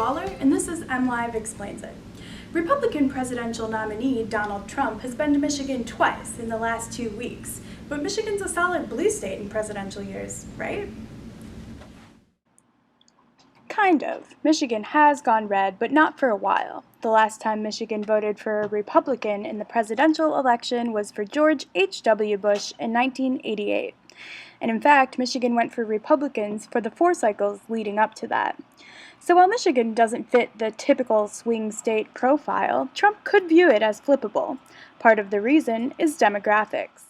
Lawler, and this is MLive Explains It. Republican presidential nominee Donald Trump has been to Michigan twice in the last 2 weeks, but Michigan's a solid blue state in presidential years, right? Kind of. Michigan has gone red, but not for a while. The last time Michigan voted for a Republican in the presidential election was for George H.W. Bush in 1988. And in fact, Michigan went for Republicans for the 4 cycles leading up to that. So while Michigan doesn't fit the typical swing state profile, Trump could view it as flippable. Part of the reason is demographics.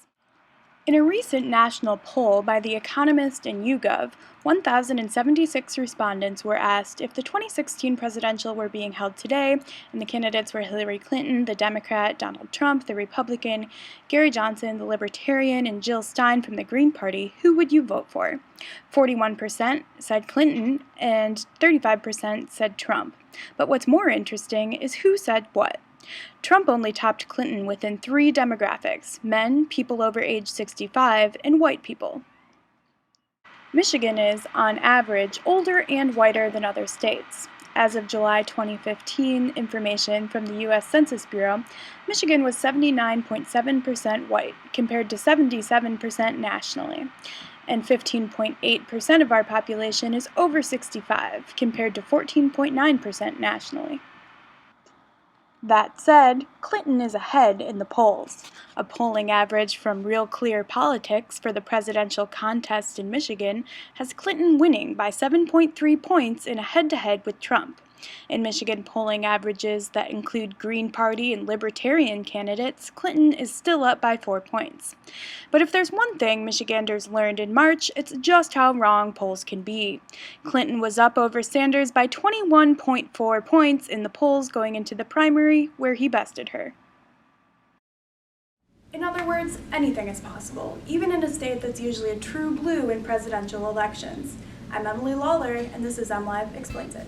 In a recent national poll by The Economist and YouGov, 1,076 respondents were asked if the 2016 presidential were being held today, and the candidates were Hillary Clinton, the Democrat, Donald Trump, the Republican, Gary Johnson, the Libertarian, and Jill Stein from the Green Party, who would you vote for? 41% said Clinton, and 35% said Trump. But what's more interesting is who said what. Trump only topped Clinton within 3 demographics: men, people over age 65, and white people. Michigan is, on average, older and whiter than other states. As of July 2015, information from the U.S. Census Bureau, Michigan was 79.7% white, compared to 77% nationally. And 15.8% of our population is over 65, compared to 14.9% nationally. That said, Clinton is ahead in the polls. A polling average from Real Clear Politics for the presidential contest in Michigan has Clinton winning by 7.3 points in a head-to-head with Trump. In Michigan polling averages that include Green Party and Libertarian candidates, Clinton is still up by 4 points. But if there's one thing Michiganders learned in March, it's just how wrong polls can be. Clinton was up over Sanders by 21.4 points in the polls going into the primary, where he bested her. In other words, anything is possible, even in a state that's usually a true blue in presidential elections. I'm Emily Lawler, and this is MLive Explains It.